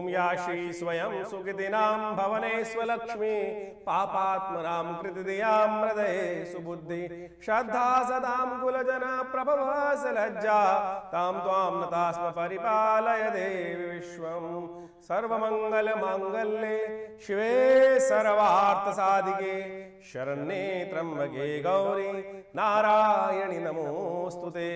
ओम या श्री स्वयं सुकृतिनां भवने स्वलक्ष्मी पापात्मनां कृतिदियां हृदये सुबुद्धि श्रद्धा सदां कुलजना प्रभव सलज्जा तां त्वां नतास्म परिपालय देवी विश्वं सर्वमंगल मांगल्ये शिवे सर्वार्थ साधिके शरण्ये त्र्यंबके गौरी नारायणी नमोस्तुते।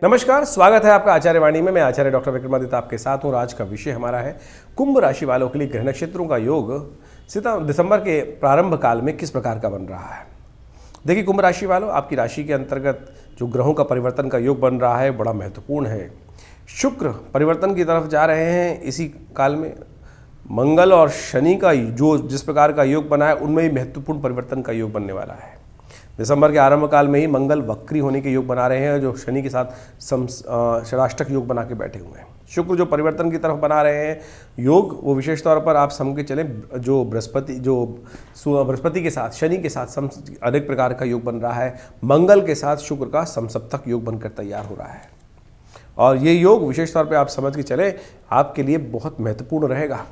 नमस्कार, स्वागत है आपका आचार्य वाणी में। मैं आचार्य डॉक्टर विक्रमादित्य आपके साथ हूँ। आज का विषय हमारा है कुंभ राशि वालों के लिए ग्रह नक्षत्रों का योग दिसंबर के प्रारंभ काल में किस प्रकार का बन रहा है। देखिए कुंभ राशि वालों, आपकी राशि के अंतर्गत जो ग्रहों का परिवर्तन का योग बन रहा है बड़ा महत्वपूर्ण है। शुक्र परिवर्तन की तरफ जा रहे हैं इसी काल में। मंगल और शनि का जो जिस प्रकार का योग बना है उनमें ही महत्वपूर्ण परिवर्तन का योग बनने वाला है। दिसंबर के आरंभ काल में ही मंगल वक्री होने के योग बना रहे हैं, जो शनि के साथ षडाष्टक योग बना के बैठे हुए हैं। शुक्र जो परिवर्तन की तरफ बना रहे हैं योग, वो विशेष तौर पर आप समझ के चलें जो बृहस्पति के साथ शनि के साथ अनेक प्रकार का योग बन रहा है। मंगल के साथ शुक्र का समसप्तक योग बनकर तैयार हो रहा है और ये योग विशेष तौर पे आप समझ के चले आपके लिए बहुत महत्वपूर्ण रहेगा।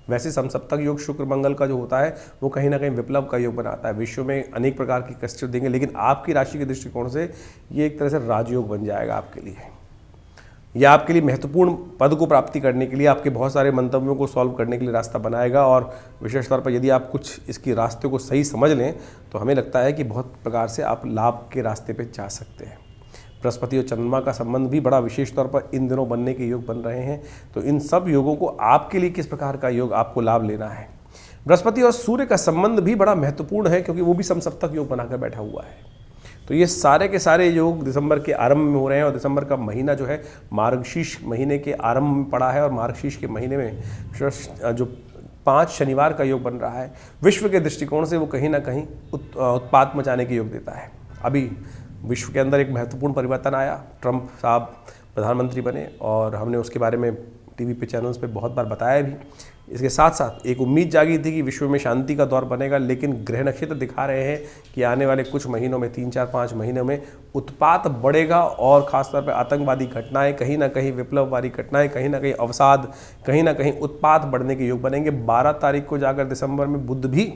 वैसे समसप्तक योग शुक्र मंगल का जो होता है वो कहीं ना कहीं विप्लव का योग बनाता है, विश्व में अनेक प्रकार की कष्ट देंगे, लेकिन आपकी राशि के दृष्टिकोण से ये एक तरह से राजयोग बन जाएगा आपके लिए। यह आपके लिए महत्वपूर्ण पद को प्राप्ति करने के लिए, आपके बहुत सारे मंतव्यों को सॉल्व करने के लिए रास्ता बनाएगा। और विशेष तौर पर यदि आप कुछ इसकी रास्ते को सही समझ लें तो हमें लगता है कि बहुत प्रकार से आप लाभ के रास्ते पर जा सकते हैं। बृहस्पति और चंद्रमा का संबंध भी बड़ा विशेष तौर पर इन दिनों बनने के योग बन रहे हैं। तो इन सब योगों को आपके लिए किस प्रकार का योग आपको लाभ लेना है। बृहस्पति और सूर्य का संबंध भी बड़ा महत्वपूर्ण है क्योंकि वो भी समसप्तक योग बनाकर बैठा हुआ है। तो ये सारे के सारे योग दिसंबर के आरंभ में हो रहे हैं और दिसंबर का महीना जो है मार्गशीर्ष महीने के आरंभ में पड़ा है और मार्गशीर्ष के महीने में जो 5 शनिवार का योग बन रहा है, विश्व के दृष्टिकोण से वो कहीं ना कहीं उत्पात मचाने के योग देता है। अभी विश्व के अंदर एक महत्वपूर्ण परिवर्तन आया, ट्रंप साहब प्रधानमंत्री बने और हमने उसके बारे में टीवी पे चैनल्स पे बहुत बार बताया भी। इसके साथ साथ एक उम्मीद जागी थी कि विश्व में शांति का दौर बनेगा, लेकिन ग्रह नक्षत्र दिखा रहे हैं कि आने वाले कुछ महीनों में 3, 4, 5 महीनों में उत्पात बढ़ेगा और ख़ासतौर पर आतंकवादी घटनाएं, कहीं ना कहीं विप्लववादी घटनाएं, कहीं ना कहीं अवसाद, कहीं ना कहीं उत्पात बढ़ने के योग बनेंगे। 12 तारीख को जाकर दिसंबर में बुध भी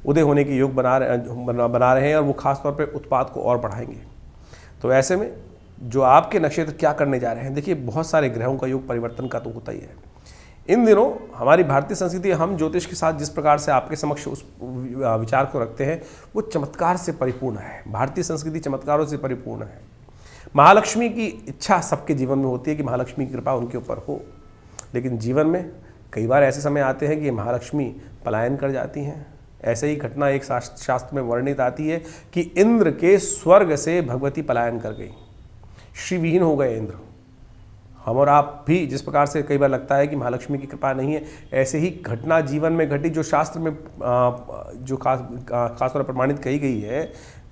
उदय होने के योग बना रहे हैं और वो खासतौर पर उत्पात को और बढ़ाएंगे। तो ऐसे में जो आपके नक्षत्र क्या करने जा रहे हैं, देखिए बहुत सारे ग्रहों का योग परिवर्तन का तो होता ही है। इन दिनों हमारी भारतीय संस्कृति, हम ज्योतिष के साथ जिस प्रकार से आपके समक्ष उस विचार को रखते हैं वो चमत्कार से परिपूर्ण है। भारतीय संस्कृति चमत्कारों से परिपूर्ण है। महालक्ष्मी की इच्छा सबके जीवन में होती है कि महालक्ष्मी की कृपा उनके ऊपर हो, लेकिन जीवन में कई बार ऐसे समय आते हैं कि महालक्ष्मी पलायन कर जाती हैं। ऐसे ही घटना एक शास्त्र में वर्णित आती है कि इंद्र के स्वर्ग से भगवती पलायन कर गई, श्रीविहीन हो गए इंद्र। हम और आप भी जिस प्रकार से कई बार लगता है कि महालक्ष्मी की कृपा नहीं है, ऐसे ही घटना जीवन में घटी जो शास्त्र में जो खास तौर पर प्रमाणित कही गई है,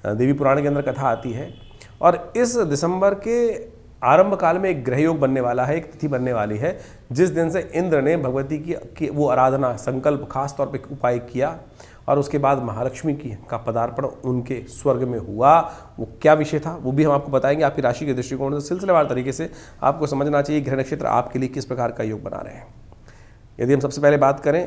देवी पुराण के अंदर कथा आती है। और इस दिसंबर के आरंभ काल में एक ग्रह योग बनने वाला है, एक तिथि बनने वाली है जिस दिन से इंद्र ने भगवती की वो आराधना संकल्प खास तौर पे उपाय किया और उसके बाद महालक्ष्मी का पदार्पण उनके स्वर्ग में हुआ। वो क्या विषय था वो भी हम आपको बताएंगे। आपकी राशि के दृष्टिकोण से सिलसिलेवार तरीके से आपको समझना चाहिए ग्रह नक्षत्र आपके लिए किस प्रकार का योग बना रहे हैं। यदि हम सबसे पहले बात करें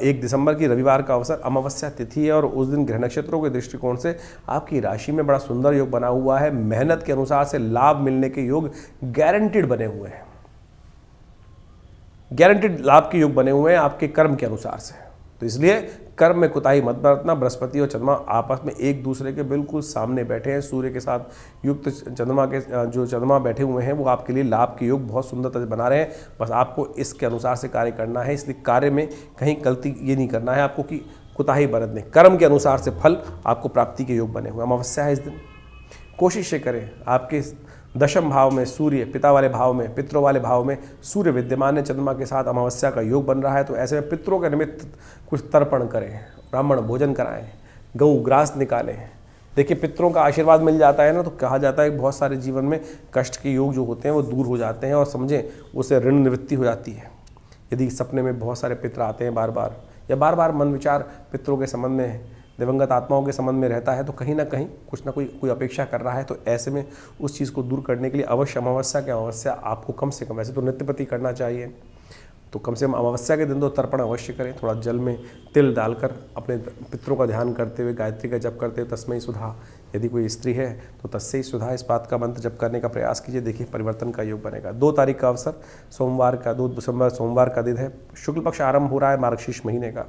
1 दिसंबर की रविवार का अवसर, अमावस्या तिथि है और उस दिन ग्रह नक्षत्रों के दृष्टिकोण से आपकी राशि में बड़ा सुंदर योग बना हुआ है। मेहनत के अनुसार से लाभ मिलने के योग गारंटीड बने हुए हैं, गारंटीड लाभ के योग बने हुए हैं आपके कर्म के अनुसार से। तो इसलिए कर्म में कुताही मत बरतना। बृहस्पति और चंद्रमा आपस में एक दूसरे के बिल्कुल सामने बैठे हैं। सूर्य के साथ युक्त चंद्रमा बैठे हुए हैं वो आपके लिए लाभ के योग बहुत सुंदर तरह बना रहे हैं। बस आपको इसके अनुसार से कार्य करना है, इसलिए कार्य में कहीं गलती ये नहीं करना है आपको कि कुताही बरतने। कर्म के अनुसार से फल आपको प्राप्ति के योग बने हुए। अमावस्या है इस दिन, कोशिश करें आपके दशम भाव में सूर्य, पिता वाले भाव में, पितरों वाले भाव में सूर्य विद्यमान है, चंद्रमा के साथ अमावस्या का योग बन रहा है। तो ऐसे में पितरों के निमित्त कुछ तर्पण करें, ब्राह्मण भोजन कराएं, गऊ ग्रास निकालें। देखिए पितरों का आशीर्वाद मिल जाता है ना, तो कहा जाता है कि बहुत सारे जीवन में कष्ट के योग जो होते हैं वो दूर हो जाते हैं और समझें उससे ऋण निवृत्ति हो जाती है। यदि सपने में बहुत सारे पितर आते हैं बार बार या बार बार मन विचार पितरों के संबंध में, दिवंगत आत्माओं के संबंध में रहता है, तो कहीं ना कहीं कुछ ना कोई अपेक्षा कर रहा है। तो ऐसे में उस चीज़ को दूर करने के लिए अवश्य अमावस्या के अमावस्या आपको कम से कम, वैसे तो नित्यपति करना चाहिए, तो कम से कम अमावस्या के दिन तो तर्पण अवश्य करें। थोड़ा जल में तिल डालकर अपने पितरों का ध्यान करते हुए गायत्री का जप करते हुए तस्मै सुधा, यदि कोई स्त्री है तो तस्मै सुधा इस बात का मंत्र जप करने का प्रयास कीजिए। देखिए परिवर्तन का योग बनेगा। 2 तारीख का अवसर सोमवार का, 2 दिसंबर सोमवार का दिन है। शुक्ल पक्ष आरंभ हो रहा है मार्गशीर्ष महीने का,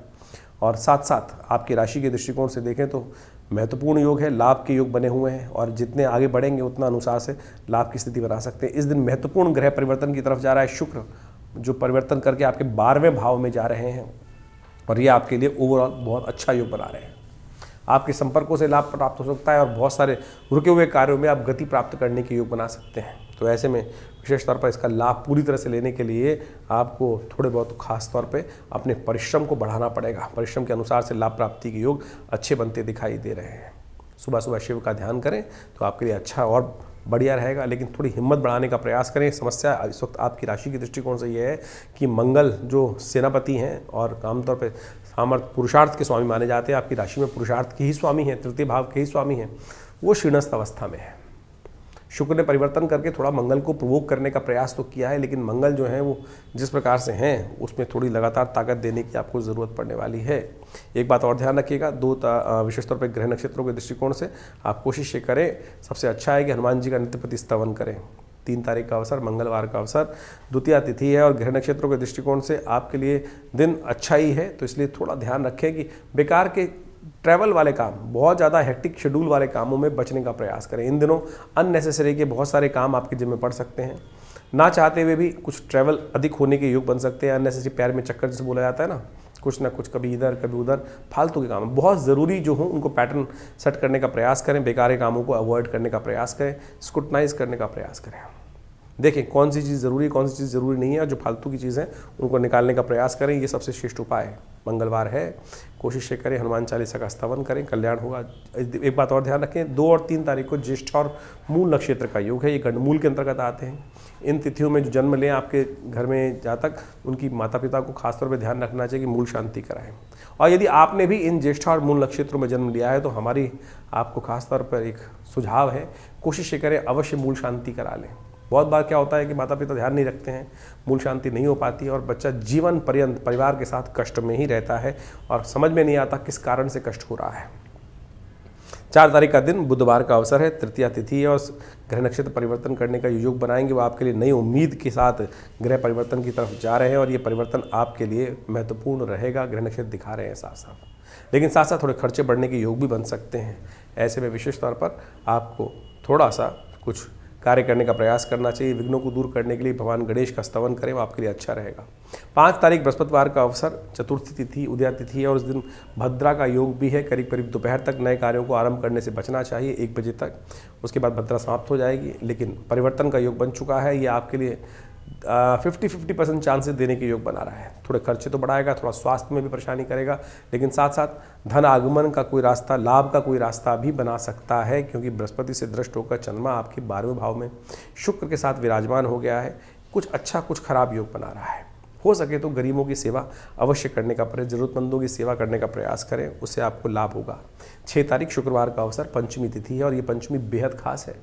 और साथ साथ आपकी राशि के दृष्टिकोण से देखें तो महत्वपूर्ण योग है, लाभ के योग बने हुए हैं, और जितने आगे बढ़ेंगे उतना अनुसार से लाभ की स्थिति बना सकते हैं। इस दिन महत्वपूर्ण ग्रह परिवर्तन की तरफ जा रहा है शुक्र, जो परिवर्तन करके आपके 12वें भाव में जा रहे हैं, और ये आपके लिए ओवरऑल बहुत अच्छा योग बना रहे हैं। आपके संपर्कों से लाभ प्राप्त हो सकता है, और बहुत सारे रुके हुए कार्यों में आप गति प्राप्त करने के योग बना सकते हैं। तो ऐसे में विशेष तौर पर इसका लाभ पूरी तरह से लेने के लिए आपको थोड़े बहुत खास तौर पे अपने परिश्रम को बढ़ाना पड़ेगा। परिश्रम के अनुसार से लाभ प्राप्ति के योग अच्छे बनते दिखाई दे रहे हैं। सुबह सुबह शिव का ध्यान करें तो आपके लिए अच्छा और बढ़िया रहेगा, लेकिन थोड़ी हिम्मत बढ़ाने का प्रयास करें। समस्या इस वक्त आपकी राशि के दृष्टिकोण से ये है कि मंगल जो सेनापति हैं और आमतौर पर सामर्थ्य पुरुषार्थ के स्वामी माने जाते हैं, आपकी राशि में पुरुषार्थ के ही स्वामी हैं, तृतीय भाव के ही स्वामी हैं, वो क्षीणस्थ अवस्था में है। शुक्र ने परिवर्तन करके थोड़ा मंगल को प्रोवोक करने का प्रयास तो किया है, लेकिन मंगल जो है वो जिस प्रकार से हैं उसमें थोड़ी लगातार ताकत देने की आपको ज़रूरत पड़ने वाली है। एक बात और ध्यान रखिएगा, 2 विशेष तौर पर ग्रह नक्षत्रों के दृष्टिकोण से आप कोशिश ये करें, सबसे अच्छा है कि हनुमान जी का नित्यपति स्तवन करें। 3 तारीख का अवसर, मंगलवार का अवसर, द्वितीया तिथि है, और ग्रह नक्षत्रों के दृष्टिकोण से आपके लिए दिन अच्छा ही है। तो इसलिए थोड़ा ध्यान रखें कि बेकार के ट्रैवल वाले काम, बहुत ज़्यादा हेक्टिक शेड्यूल वाले कामों में बचने का प्रयास करें। इन दिनों अननेसेसरी के बहुत सारे काम आपके जिम्मे पड़ सकते हैं, ना चाहते हुए भी कुछ ट्रैवल अधिक होने के योग बन सकते हैं। अननेसेसरी पैर में चक्कर जिसे बोला जाता है ना, कुछ ना कुछ कभी इधर कभी उधर फालतू के काम बहुत ज़रूरी जो हो उनको पैटर्न सेट करने का प्रयास करें, बेकार कामों को अवॉइड करने का प्रयास करें, स्क्रूटनाइज करने का प्रयास करें। देखें कौन सी चीज़ ज़रूरी कौन सी चीज़ ज़रूरी नहीं है, और जो फालतू की चीज़ है उनको निकालने का प्रयास करें। ये सबसे श्रेष्ठ उपाय है। मंगलवार है, कोशिश करें हनुमान चालीसा का स्तवन करें, कल्याण होगा। एक बात और ध्यान रखें, 2 और 3 तारीख को ज्येष्ठ और मूल नक्षत्र का योग है, ये गंडमूल के अंतर्गत आते हैं। इन तिथियों में जो जन्म लें आपके घर में जातक, उनकी माता पिता को खासतौर पर ध्यान रखना चाहिए कि मूल शांति कराएं। और यदि आपने भी इन ज्येष्ठ और मूल नक्षत्रों में जन्म लिया है तो हमारी आपको खासतौर पर एक सुझाव है, कोशिश करें अवश्य मूल शांति करा लें। बहुत बार क्या होता है कि माता पिता ध्यान नहीं रखते हैं, मूल शांति नहीं हो पाती है, और बच्चा जीवन पर्यंत परिवार के साथ कष्ट में ही रहता है और समझ में नहीं आता किस कारण से कष्ट हो रहा है। 4 तारीख का दिन बुधवार का अवसर है, तृतीया तिथि है, और ग्रह नक्षत्र परिवर्तन करने का योग बनाएंगे। वो आपके लिए नई उम्मीद के साथ ग्रह परिवर्तन की तरफ जा रहे हैं, और ये परिवर्तन आपके लिए महत्वपूर्ण रहेगा। ग्रह नक्षत्र दिखा रहे हैं साथ साथ, लेकिन साथ साथ थोड़े खर्चे बढ़ने के योग भी बन सकते हैं। ऐसे में विशेष तौर पर आपको थोड़ा सा कुछ कार्य करने का प्रयास करना चाहिए। विघ्नों को दूर करने के लिए भगवान गणेश का स्तवन करें, वो आपके लिए अच्छा रहेगा। 5 तारीख बृहस्पतिवार का अवसर, चतुर्थी तिथि उदया तिथि है, और उस दिन भद्रा का योग भी है। करीब करीब दोपहर तक नए कार्यों को आरंभ करने से बचना चाहिए, 1 बजे तक। उसके बाद भद्रा समाप्त हो जाएगी, लेकिन परिवर्तन का योग बन चुका है। ये आपके लिए 50-50% चांसेस देने के योग बना रहा है। थोड़े खर्चे तो बढ़ाएगा, थोड़ा स्वास्थ्य में भी परेशानी करेगा, लेकिन साथ साथ धन आगमन का कोई रास्ता, लाभ का कोई रास्ता भी बना सकता है, क्योंकि बृहस्पति से दृष्ट होकर चंद्रमा आपके 12वें भाव में शुक्र के साथ विराजमान हो गया है। कुछ अच्छा कुछ खराब योग बना रहा है। हो सके तो गरीबों की सेवा अवश्य करने का प्रयास, जरूरतमंदों की सेवा करने का प्रयास करें, उससे आपको लाभ होगा। 6 तारीख शुक्रवार का अवसर, पंचमी तिथि है, और ये पंचमी बेहद खास है।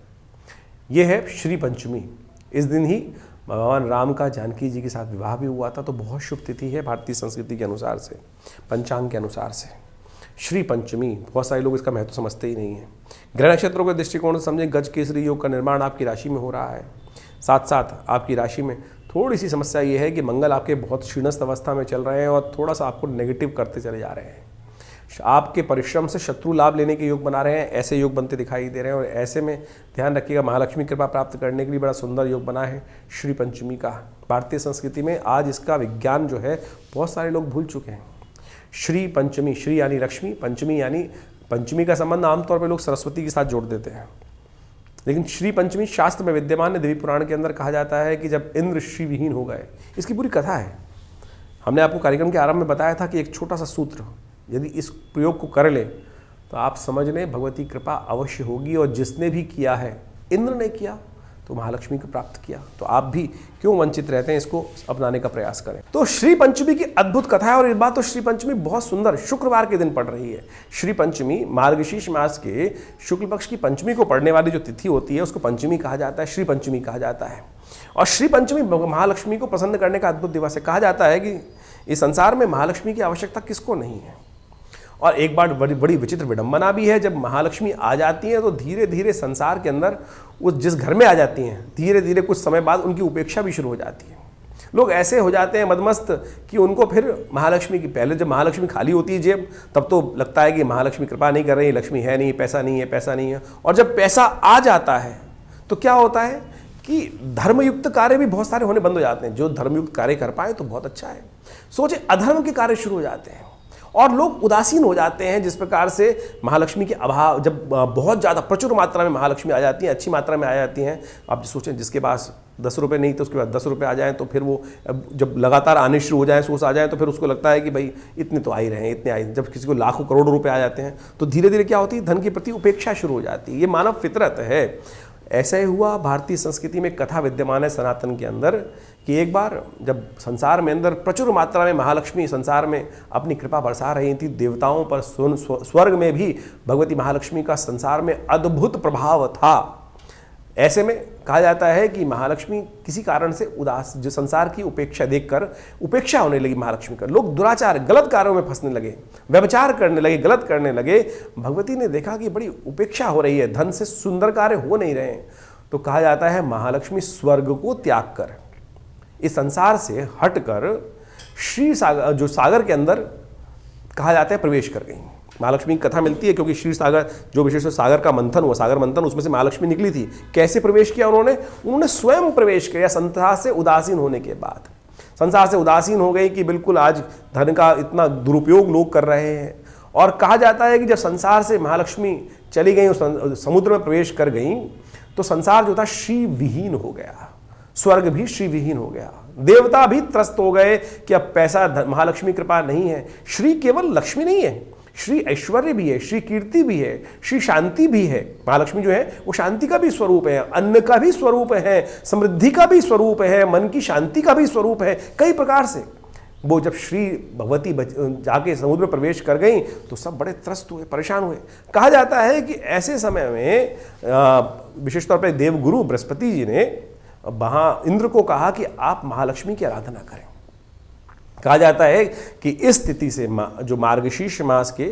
ये है श्री पंचमी। इस दिन ही भगवान राम का जानकी जी के साथ विवाह भी हुआ था, तो बहुत शुभ तिथि है भारतीय संस्कृति के अनुसार से, पंचांग के अनुसार से। श्री पंचमी, बहुत सारे लोग इसका महत्व समझते ही नहीं है। ग्रह नक्षत्रों के दृष्टिकोण से समझें, गज केसरी योग का निर्माण आपकी राशि में हो रहा है। साथ साथ आपकी राशि में थोड़ी सी समस्या ये है कि मंगल आपके बहुत क्षीणस्थ अवस्था में चल रहे हैं, और थोड़ा सा आपको नेगेटिव करते चले जा रहे हैं। आपके परिश्रम से शत्रु लाभ लेने के योग बना रहे हैं, ऐसे योग बनते दिखाई दे रहे हैं। और ऐसे में ध्यान रखिएगा, महालक्ष्मी कृपा प्राप्त करने के लिए बड़ा सुंदर योग बना है श्री पंचमी का। भारतीय संस्कृति में आज इसका विज्ञान जो है बहुत सारे लोग भूल चुके हैं। श्री पंचमी, श्री यानी लक्ष्मी, पंचमी यानी पंचमी का संबंध आमतौर पर लोग सरस्वती के साथ जोड़ देते हैं, लेकिन श्री पंचमी शास्त्र में विद्यमान है। देवी पुराण के अंदर कहा जाता है कि जब इंद्र श्री विहीन हो गए, इसकी पूरी कथा है। हमने आपको कार्यक्रम के आरंभ में बताया था कि एक छोटा सा सूत्र, यदि इस प्रयोग को कर ले तो आप समझ लें भगवती कृपा अवश्य होगी। और जिसने भी किया है, इंद्र ने किया तो महालक्ष्मी को प्राप्त किया। तो आप भी क्यों वंचित रहते हैं, इसको अपनाने का प्रयास करें। तो श्री पंचमी की अद्भुत कथा है, और इस बात तो श्री पंचमी बहुत सुंदर शुक्रवार के दिन पड़ रही है। श्री पंचमी मार्गशीर्ष मास के शुक्ल पक्ष की पंचमी को पड़ने वाली जो तिथि होती है उसको पंचमी कहा जाता है, श्री पंचमी कहा जाता है। और श्री पंचमी महालक्ष्मी को प्रसन्न करने का अद्भुत दिवस है। कहा जाता है कि इस संसार में महालक्ष्मी की आवश्यकता किसको नहीं है। और एक बार बड़ी विचित्र विडंबना भी है, जब महालक्ष्मी आ जाती हैं तो धीरे धीरे संसार के अंदर वो जिस घर में आ जाती हैं धीरे धीरे कुछ समय बाद उनकी उपेक्षा भी शुरू हो जाती है। लोग ऐसे हो जाते हैं मदमस्त कि उनको फिर महालक्ष्मी की, पहले जब महालक्ष्मी खाली होती है जेब तब तो लगता है कि महालक्ष्मी कृपा नहीं कर रही, लक्ष्मी है नहीं, पैसा नहीं है, पैसा नहीं है। और जब पैसा आ जाता है तो क्या होता है कि धर्मयुक्त कार्य भी बहुत सारे होने बंद हो जाते हैं। जो धर्मयुक्त कार्य कर पाए तो बहुत अच्छा है, सोचे अधर्म के कार्य शुरू हो जाते हैं और लोग उदासीन हो जाते हैं। जिस प्रकार से महालक्ष्मी के अभाव, जब बहुत ज़्यादा प्रचुर मात्रा में महालक्ष्मी आ जाती हैं, अच्छी मात्रा में आ जाती हैं, आप सोचें जिसके पास 10 रुपये नहीं तो उसके बाद 10 रुपये आ जाएं तो फिर वो जब लगातार आने शुरू हो जाए, सोर्स आ जाए, तो फिर उसको लगता है कि भाई इतने तो आ ही रहे हैं, इतने आए। जब किसी को लाखों करोड़ों रुपये आ जाते हैं तो धीरे धीरे क्या होती है, धन के प्रति उपेक्षा शुरू हो जाती है। ये मानव फितरत है। ऐसा ही हुआ भारतीय संस्कृति में कथा विद्यमान है सनातन के अंदर कि एक बार जब संसार में अंदर प्रचुर मात्रा में महालक्ष्मी संसार में अपनी कृपा बरसा रही थी, देवताओं पर स्वर्ग में भी भगवती महालक्ष्मी का संसार में अद्भुत प्रभाव था। ऐसे में कहा जाता है कि महालक्ष्मी किसी कारण से उदास, जो संसार की उपेक्षा देखकर उपेक्षा होने लगी महालक्ष्मी का, लोग दुराचार गलत कार्यों में फंसने लगे, व्यभिचार करने लगे, गलत करने लगे। भगवती ने देखा कि बड़ी उपेक्षा हो रही है, धन से सुंदर कार्य हो नहीं रहे हैं। तो कहा जाता है महालक्ष्मी स्वर्ग को त्याग कर, इस संसार से हटकर श्री सागर, जो सागर के अंदर कहा जाता है प्रवेश कर गई। महालक्ष्मी की कथा मिलती है क्योंकि क्षीर सागर, जो विशेष सागर का मंथन हुआ, सागर मंथन, उसमें से महालक्ष्मी निकली थी। कैसे प्रवेश किया उन्होंने स्वयं प्रवेश किया संसार से उदासीन होने के बाद। संसार से उदासीन हो गई कि बिल्कुल आज धन का इतना दुरुपयोग लोग कर रहे हैं। और कहा जाता है कि जब संसार से महालक्ष्मी चली गई, समुद्र में प्रवेश कर गई, तो संसार जो था श्री विहीन हो गया, स्वर्ग भी श्री विहीन हो गया, देवता भी त्रस्त हो गए कि अब पैसा, महालक्ष्मी कृपा नहीं है। श्री केवल लक्ष्मी नहीं है, श्री ऐश्वर्य भी है, श्री कीर्ति भी है, श्री शांति भी है। महालक्ष्मी जो है वो शांति का भी स्वरूप है, अन्न का भी स्वरूप है, समृद्धि का भी स्वरूप है, मन की शांति का भी स्वरूप है। कई प्रकार से वो जब श्री भगवती जाके समुद्र में प्रवेश कर गई तो सब बड़े त्रस्त हुए, परेशान हुए। कहा जाता है कि ऐसे समय में विशेष तौर पर देवगुरु बृहस्पति जी ने वहाँ इंद्र को कहा कि आप महालक्ष्मी की आराधना करें। कहा जाता है कि इस तिथि से जो मार्गशीर्ष मास के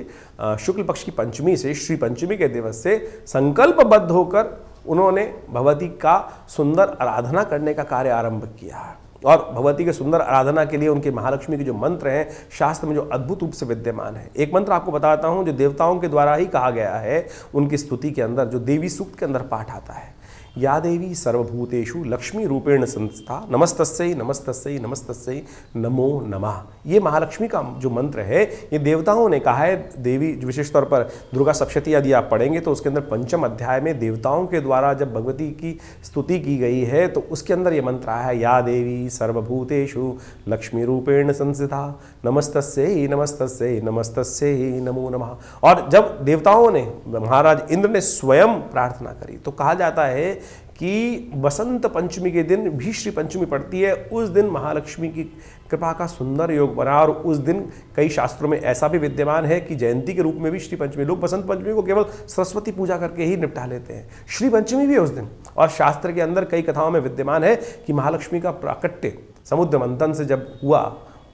शुक्ल पक्ष की पंचमी से, श्री पंचमी के दिवस से संकल्पबद्ध होकर उन्होंने भगवती का सुंदर आराधना करने का कार्य आरंभ किया। और भगवती के सुंदर आराधना के लिए उनके महालक्ष्मी के जो मंत्र हैं शास्त्र में जो अद्भुत रूप से विद्यमान है। एक मंत्र आपको बताता हूँ जो देवताओं के द्वारा ही कहा गया है, उनकी स्तुति के अंदर जो देवी सूक्त के अंदर पाठ आता है, या देवी सर्वभूतेषु लक्ष्मी रूपेण संस्था नमस्तस्यै नमस्तस्यै नमस्तस्यै नमो नमः। ये महालक्ष्मी का जो मंत्र है ये देवताओं ने कहा है। देवी विशेष तौर पर दुर्गा सप्तशती यदि आप पढ़ेंगे तो उसके अंदर पंचम अध्याय में देवताओं के द्वारा जब भगवती की स्तुति की गई है तो उसके अंदर ये मंत्र आया है, या देवी सर्वभूतेषु लक्ष्मी रूपेण संस्थिता नमस्तस्यै नमस्तस्यै नमस्तस्यै नमो नमः। और जब देवताओं ने, महाराज इंद्र ने स्वयं प्रार्थना करी तो कहा जाता है कि बसंत पंचमी के दिन भी श्री पंचमी पड़ती है। उस दिन महालक्ष्मी की कृपा का सुंदर योग बना और उस दिन कई शास्त्रों में ऐसा भी विद्यमान है कि जयंती के रूप में भी श्री पंचमी, लोग बसंत पंचमी को केवल सरस्वती पूजा करके ही निपटा लेते हैं, श्री पंचमी भी है उस दिन। और शास्त्र के अंदर कई कथाओं में विद्यमान है कि महालक्ष्मी का प्राकट्य समुद्र मंथन से जब हुआ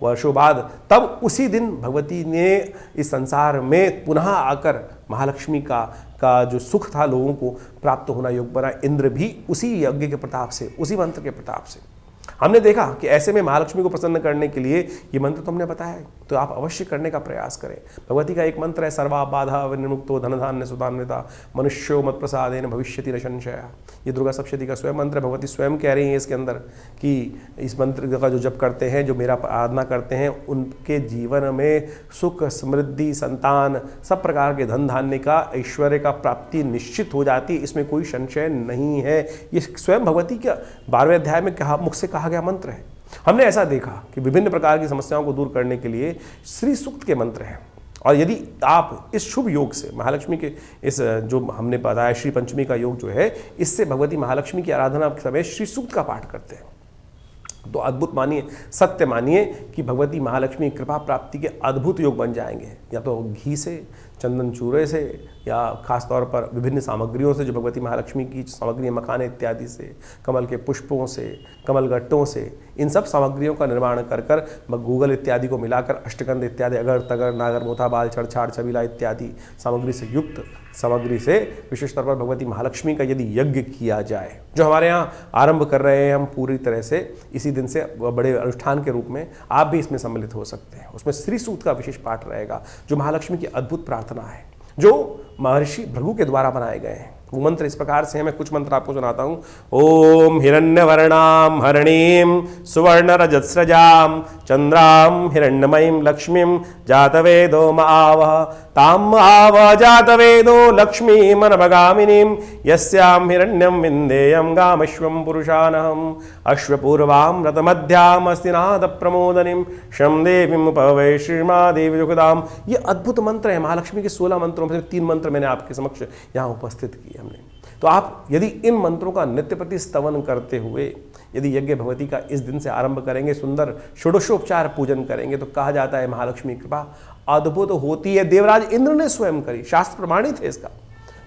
वर्षों बाद, तब उसी दिन भगवती ने इस संसार में पुनः आकर महालक्ष्मी का जो सुख था लोगों को प्राप्त होना योग बना। इंद्र भी उसी यज्ञ के प्रताप से, उसी मंत्र के प्रताप से। हमने देखा कि ऐसे में महालक्ष्मी को प्रसन्न करने के लिए ये मंत्र तो हमने बताया है, तो आप अवश्य करने का प्रयास करें। भगवती का एक मंत्र है, सर्वा बाधा विनिर्मुक्तो धनधान्य सुधान्विता मनुष्यो मत प्रसादेन भविष्यति न संशय। ये दुर्गा सप्तशती का स्वयं मंत्र है। भगवती स्वयं कह रही है इसके अंदर कि इस मंत्र का जो जप करते हैं, जो मेरा आराधना करते हैं, उनके जीवन में सुख, समृद्धि, संतान, सब प्रकार के धन धान्य का, ऐश्वर्य का प्राप्ति निश्चित हो जाती है, इसमें कोई संशय नहीं है। ये स्वयं भगवती के 12वें अध्याय में मुख से कहा गया मंत्र है। हमने ऐसा देखा कि विभिन्न प्रकार की समस्याओं को दूर करने के लिए श्री सूक्त के मंत्र हैं और यदि आप इस शुभ योग से महालक्ष्मी के इस जो हमने बताया श्री पंचमी का योग जो है, इससे भगवती महालक्ष्मी की आराधना के समय श्री सूक्त का पाठ करते हैं तो अद्भुत मानिए, सत्य मानिए कि भगवती महालक्ष्मी कृपा प्राप्ति के अद्भुत योग बन जाएंगे। या तो घी से, चंदन चूरे से, या खास तौर पर विभिन्न सामग्रियों से जो भगवती महालक्ष्मी की सामग्री मखाने इत्यादि से, कमल के पुष्पों से, कमल गट्टों से, इन सब सामग्रियों का निर्माण कर कर गूगल इत्यादि को मिलाकर अष्टगंध इत्यादि अगर तगर नागर मोथा बाल छड़छाड़ छबीला इत्यादि सामग्री से युक्त सामग्री से विशेष तौर पर भगवती महालक्ष्मी का यदि यज्ञ किया जाए, जो हमारे यहाँ आरंभ कर रहे हैं हम पूरी तरह से इसी दिन से बड़े अनुष्ठान के रूप में, आप भी इसमें सम्मिलित हो सकते हैं। उसमें श्री सूक्त का विशेष पाठ रहेगा जो महालक्ष्मी की अद्भुत प्रार्थना है, जो महर्षि भृगु के द्वारा बनाए गए हैं। वो मंत्र इस प्रकार से हैं, मैं कुछ मंत्र आपको सुनाता हूँ। ओम हिरण्यवर्णाम हरणीम सुवर्ण रजत्स्रजाम चंद्राम हिरण्यमयीं लक्ष्मीं जातवेदो मावह ताम आव जातवेदो लक्ष्मी मनभगामिनीं यस्यां हिरण्यं विन्देयं गामश्वं पुरुषानहम् अश्वपूर्वां रतमध्याम् अस्तिनाद प्रमोदनीं शं देवीं उपवै श्रीमादेवी जुगदाम। ये अद्भुत मंत्र है। महालक्ष्मी के 16 मंत्रों में से 3 मंत्र मैंने आपके समक्ष यहाँ उपस्थित किए हमने। तो आप यदि इन मंत्रों का नित्य प्रति स्तवन करते हुए यदि यज्ञ भगवती का इस दिन से आरंभ करेंगे, सुंदर षोडशोपचार पूजन करेंगे, तो कहा जाता है महालक्ष्मी कृपा अद्भुत होती है। देवराज इंद्र ने स्वयं करी, शास्त्र प्रमाणित है इसका।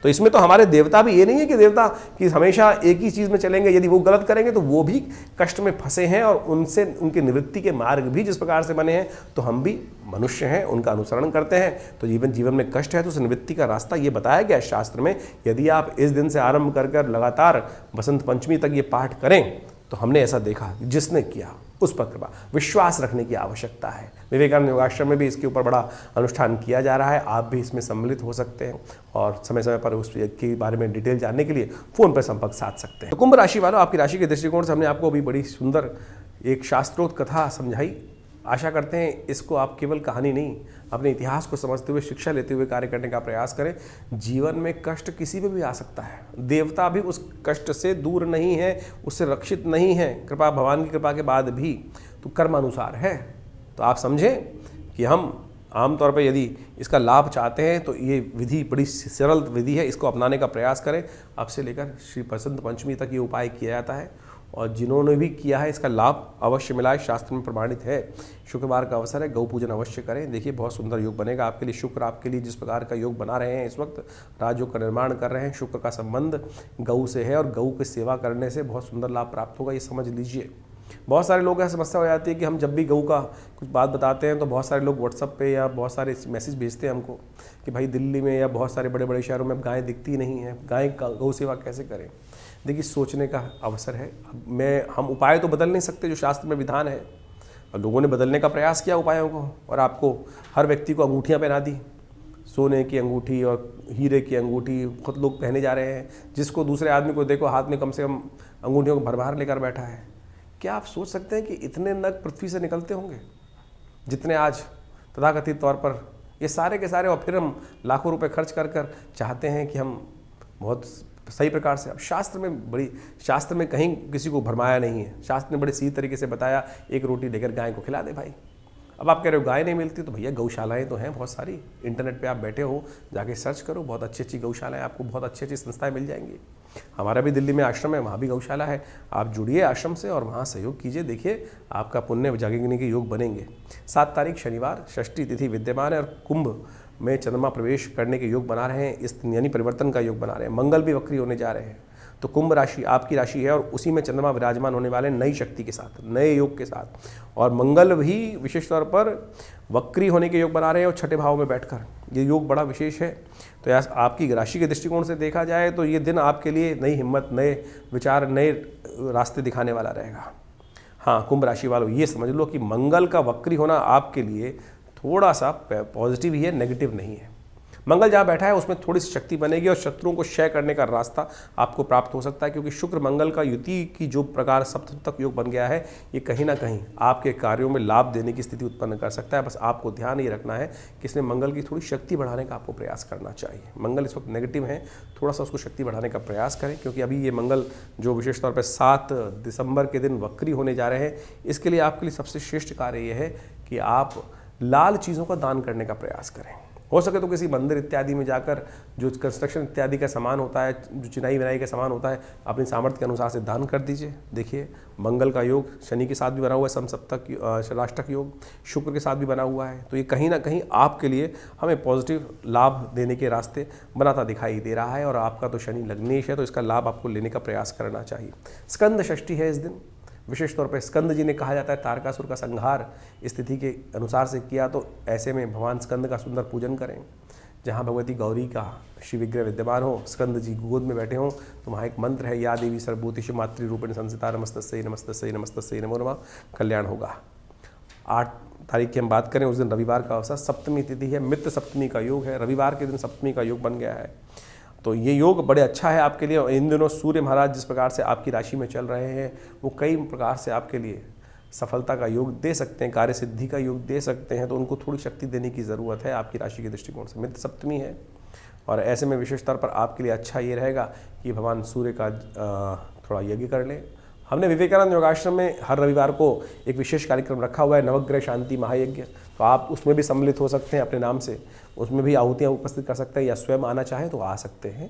तो इसमें तो हमारे देवता भी, ये नहीं है कि देवता कि हमेशा एक ही चीज़ में चलेंगे, यदि वो गलत करेंगे तो वो भी कष्ट में फंसे हैं और उनसे उनकी निवृत्ति के मार्ग भी जिस प्रकार से बने हैं, तो हम भी मनुष्य हैं, उनका अनुसरण करते हैं। तो जीवन में कष्ट है तो उस निवृत्ति का रास्ता ये बताया गया है शास्त्र में। यदि आप इस दिन से आरंभ कर लगातार बसंत पंचमी तक ये पाठ करें, तो हमने ऐसा देखा, जिसने किया उस पर कृपा, विश्वास रखने की आवश्यकता है। विवेकानंद योगाश्रम में भी इसके ऊपर बड़ा अनुष्ठान किया जा रहा है। आप भी इसमें सम्मिलित हो सकते हैं और समय समय पर उसके बारे में डिटेल जानने के लिए फ़ोन पर संपर्क साध सकते हैं। तो कुंभ राशि वालों, आपकी राशि के दृष्टिकोण से हमने आपको अभी बड़ी सुंदर एक शास्त्रोक्त कथा समझाई। आशा करते हैं इसको आप केवल कहानी नहीं, अपने इतिहास को समझते हुए, शिक्षा लेते हुए कार्य करने का प्रयास करें। जीवन में कष्ट किसी पे भी आ सकता है, देवता भी उस कष्ट से दूर नहीं है, उससे रक्षित नहीं है। कृपा, भगवान की कृपा के बाद भी तो कर्मानुसार है। तो आप समझें कि हम आमतौर पर यदि इसका लाभ चाहते हैं तो ये विधि बड़ी सरल विधि है, इसको अपनाने का प्रयास करें। अब से लेकर श्री बसंत पंचमी तक ये उपाय किया जाता है और जिन्होंने भी किया है इसका लाभ अवश्य मिला है, शास्त्र में प्रमाणित है। शुक्रवार का अवसर है, गौ पूजन अवश्य करें। देखिए बहुत सुंदर योग बनेगा आपके लिए। शुक्र आपके लिए जिस प्रकार का योग बना रहे हैं, इस वक्त राजयोग का निर्माण कर रहे हैं, शुक्र का संबंध गौ से है और गौ की सेवा करने से बहुत सुंदर लाभ प्राप्त होगा, ये समझ लीजिए। बहुत सारे लोग ऐसी समस्या हो जाती है कि हम जब भी गऊ का कुछ बात बताते हैं तो बहुत सारे लोग व्हाट्सअप पे या बहुत सारे मैसेज भेजते हैं हमको कि भाई दिल्ली में या बहुत सारे बड़े बड़े शहरों में अब गायें दिखती नहीं हैं, गाय गौ सेवा कैसे करें। देखिए सोचने का अवसर है। हम उपाय तो बदल नहीं सकते, जो शास्त्र में विधान है, और लोगों ने बदलने का प्रयास किया उपायों को, और आपको हर व्यक्ति को अंगूठियाँ पहना दी, सोने की अंगूठी और हीरे की अंगूठी खुद लोग पहने जा रहे हैं। जिसको दूसरे आदमी को देखो हाथ में कम से कम अंगूठियों को भर भर लेकर बैठा है। क्या आप सोच सकते हैं कि इतने नग पृथ्वी से निकलते होंगे जितने आज तथाकथित तौर पर ये सारे के सारे, और फिर हम लाखों रुपए खर्च कर कर चाहते हैं कि हम बहुत सही प्रकार से। अब शास्त्र में कहीं किसी को भरमाया नहीं है। शास्त्र ने बड़े सीधे तरीके से बताया, एक रोटी लेकर गाय को खिला दे भाई। अब आप कह रहे हो गाय नहीं मिलती, तो भैया गौशालाएं तो हैं बहुत सारी। इंटरनेट पे आप बैठे हो, जाके सर्च करो, बहुत अच्छी अच्छी गौशालाएं, आपको बहुत अच्छी अच्छी संस्थाएं मिल जाएंगी। हमारा भी दिल्ली में आश्रम है, वहाँ भी गौशाला है। आप जुड़िए आश्रम से और वहाँ सहयोग कीजिए, देखिए आपका पुण्य जागने के योग बनेंगे। 7 तारीख शनिवार, षष्ठी तिथि विद्यमान है और कुंभ में चंद्रमा प्रवेश करने के योग बना रहे हैं, इस यानी परिवर्तन का योग बना रहे हैं। मंगल भी वक्री होने जा रहे हैं, तो कुंभ राशि आपकी राशि है और उसी में चंद्रमा विराजमान होने वाले नई शक्ति के साथ, नए योग के साथ। और मंगल भी विशेष तौर पर वक्री होने के योग बना रहे हैं और छठे भाव में बैठकर, ये योग बड़ा विशेष है। तो यार आपकी राशि के दृष्टिकोण से देखा जाए तो ये दिन आपके लिए नई हिम्मत, नए विचार, नए रास्ते दिखाने वाला रहेगा। हाँ, कुंभ राशि वालों ये समझ लो कि मंगल का वक्री होना आपके लिए थोड़ा सा पॉजिटिव ही है, नेगेटिव नहीं है। मंगल जहाँ बैठा है उसमें थोड़ी सी शक्ति बनेगी और शत्रुओं को क्षय करने का रास्ता आपको प्राप्त हो सकता है, क्योंकि शुक्र मंगल का युति की जो प्रकार सप्तम तक योग बन गया है, ये कहीं ना कहीं आपके कार्यों में लाभ देने की स्थिति उत्पन्न कर सकता है। बस आपको ध्यान ये रखना है कि इसमें मंगल की थोड़ी शक्ति बढ़ाने का आपको प्रयास करना चाहिए। मंगल इस वक्त नेगेटिव है, थोड़ा सा उसको शक्ति बढ़ाने का प्रयास करें, क्योंकि अभी ये मंगल जो विशेष तौर पर 7 दिसंबर के दिन वक्री होने जा रहे हैं, इसके लिए आपके लिए सबसे श्रेष्ठ कार्य ये है कि आप लाल चीज़ों का दान करने का प्रयास करें। हो सके तो किसी मंदिर इत्यादि में जाकर जो कंस्ट्रक्शन इत्यादि का सामान होता है, जो चिनाई विनाई का सामान होता है, अपनी सामर्थ्य के अनुसार से दान कर दीजिए। देखिए मंगल का योग शनि के साथ भी बना हुआ है, समसप्तक षडाष्टक योग शुक्र के साथ भी बना हुआ है, तो ये कहीं ना कहीं आपके लिए हमें पॉजिटिव लाभ देने के रास्ते बनाता दिखाई दे रहा है। और आपका तो शनि लग्नेश है, तो इसका लाभ आपको लेने का प्रयास करना चाहिए। स्कंद षष्ठी है इस दिन, विशेष तौर पर स्कंद जी ने कहा जाता है तारकासुर का संहार स्थिति के अनुसार से किया, तो ऐसे में भगवान स्कंद का सुंदर पूजन करें। जहाँ भगवती गौरी का शिव विग्रह विद्यमान हो, स्कंद जी गोद में बैठे हों, तो वहाँ एक मंत्र है, या देवी सर्वभूतेषु मातृरूपेण संस्थिता नमस्तस्यै नमस्तस्यै नमस्तस्यै नमो नमः, कल्याण होगा। 8 तारीख की हम बात करें, उस दिन रविवार का अवसर, सप्तमी तिथि है, मित्र सप्तमी का योग है, रविवार के दिन सप्तमी का योग बन गया है, तो ये योग बड़े अच्छा है आपके लिए। इन दिनों सूर्य महाराज जिस प्रकार से आपकी राशि में चल रहे हैं, वो कई प्रकार से आपके लिए सफलता का योग दे सकते हैं, कार्य सिद्धि का योग दे सकते हैं, तो उनको थोड़ी शक्ति देने की ज़रूरत है आपकी राशि के दृष्टिकोण से। मित्र सप्तमी है, और ऐसे में विशेष तौर पर आपके लिए अच्छा ये रहेगा कि भगवान सूर्य का थोड़ा यज्ञ कर लें। हमने विवेकानंद योगाश्रम में हर रविवार को एक विशेष कार्यक्रम रखा हुआ है, नवग्रह शांति महायज्ञ, तो आप उसमें भी सम्मिलित हो सकते हैं अपने नाम से, उसमें भी आहुतियाँ उपस्थित कर सकते हैं, या स्वयं आना चाहें तो आ सकते हैं।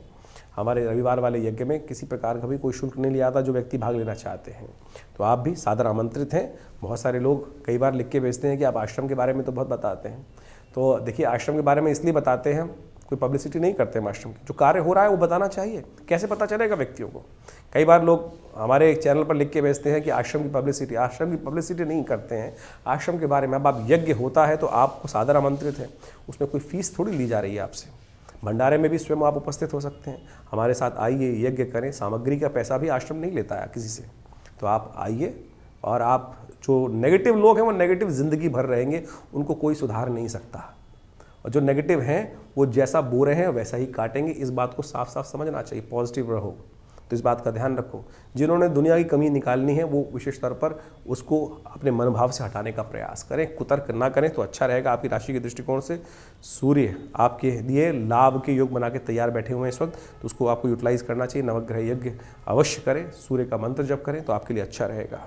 हमारे रविवार वाले यज्ञ में किसी प्रकार का भी कोई शुल्क नहीं लिया जाता, जो व्यक्ति भाग लेना चाहते हैं, तो आप भी सादर आमंत्रित हैं। बहुत सारे लोग कई बार लिख के भेजते हैं कि आप आश्रम के बारे में तो बहुत बताते हैं, तो देखिए आश्रम के बारे में इसलिए बताते हैं, कोई पब्लिसिटी नहीं करते हैं आश्रम की, जो कार्य हो रहा है वो बताना चाहिए। कैसे पता चलेगा व्यक्तियों को? कई बार लोग हमारे चैनल पर लिख के भेजते हैं कि आश्रम की पब्लिसिटी नहीं करते हैं आश्रम के बारे में। अब आप यज्ञ होता है तो आपको सादर आमंत्रित है, उसमें कोई फीस थोड़ी ली जा रही है आपसे। भंडारे में भी स्वयं आप उपस्थित हो सकते हैं, हमारे साथ आइए, यज्ञ करें, सामग्री का पैसा भी आश्रम नहीं लेता है किसी से, तो आप आइए। और आप जो नेगेटिव लोग हैं वो नेगेटिव ज़िंदगी भर रहेंगे, उनको कोई सुधार नहीं सकता, और जो नेगेटिव हैं वो जैसा बो रहे हैं वैसा ही काटेंगे। इस बात को साफ साफ समझना चाहिए, पॉजिटिव रहो, तो इस बात का ध्यान रखो। जिन्होंने दुनिया की कमी निकालनी है वो विशेष तौर पर उसको अपने मनोभाव से हटाने का प्रयास करें, कुतर्क ना करें, तो अच्छा रहेगा। आपकी राशि के दृष्टिकोण से सूर्य आपके लिए लाभ के योग बना के तैयार बैठे हुए हैं इस वक्त, तो उसको आपको यूटिलाइज करना चाहिए। नवग्रह यज्ञ अवश्य करें, सूर्य का मंत्र जप करें, तो आपके लिए अच्छा रहेगा।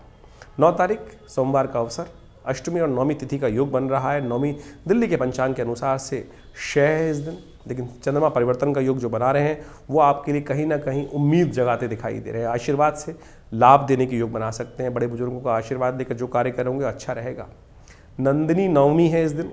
9 तारीख सोमवार का अवसर, अष्टमी और नौमी तिथि का योग बन रहा है। नौमी दिल्ली के पंचांग के अनुसार से क्षय है इस दिन, लेकिन चंद्रमा परिवर्तन का योग जो बना रहे हैं वो आपके लिए कहीं ना कहीं उम्मीद जगाते दिखाई दे रहे हैं। आशीर्वाद से लाभ देने के योग बना सकते हैं, बड़े बुजुर्गों का आशीर्वाद देकर जो कार्य करेंगे अच्छा रहेगा। नंदिनी नवमी है इस दिन,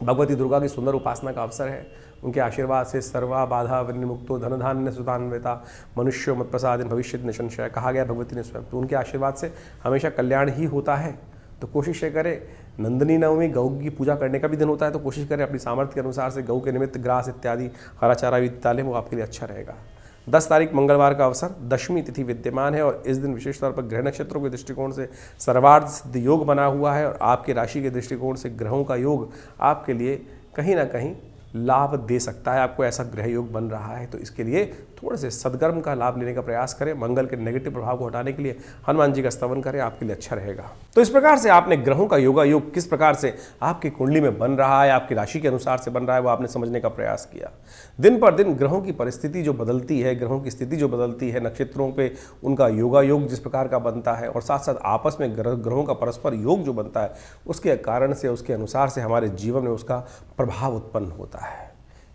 भगवती दुर्गा की सुंदर उपासना का अवसर है। उनके आशीर्वाद से सर्वा बाधा विनिमुक्तो धन धान्य सुधान्विता मनुष्य मत प्रसाद भविष्य निसंशय कहा गया भगवती ने स्वयं, तो उनके आशीर्वाद से हमेशा कल्याण ही होता है। तो कोशिश ये करें, नंदिनी नवमी गौ की पूजा करने का भी दिन होता है, तो कोशिश करें अपनी सामर्थ्य के अनुसार से गौ के निमित्त ग्रास इत्यादि हरा चारा भी डालें, वो आपके लिए अच्छा रहेगा। 10 तारीख मंगलवार का अवसर, दशमी तिथि विद्यमान है, और इस दिन विशेष तौर पर ग्रह नक्षत्रों के दृष्टिकोण से सर्वार्थ सिद्ध योग बना हुआ है, और आपकी राशि के दृष्टिकोण से ग्रहों का योग आपके लिए कहीं ना कहीं लाभ दे सकता है। आपको ऐसा ग्रह योग बन रहा है, तो इसके लिए थोड़े से सद्कर्म का लाभ लेने का प्रयास करें। मंगल के नेगेटिव प्रभाव को हटाने के लिए हनुमान जी का स्तवन करें, आपके लिए अच्छा रहेगा। तो इस प्रकार से आपने ग्रहों का योगा योग किस प्रकार से आपकी कुंडली में बन रहा है, आपकी राशि के अनुसार से बन रहा है, वो आपने समझने का प्रयास किया। दिन पर दिन ग्रहों की परिस्थिति जो बदलती है, ग्रहों की स्थिति जो बदलती है, नक्षत्रों पे उनका योगा योग जिस प्रकार का बनता है, और साथ साथ आपस में ग्रहों का परस्पर योग जो बनता है, उसके कारण से, उसके अनुसार से हमारे जीवन में उसका प्रभाव उत्पन्न होता है।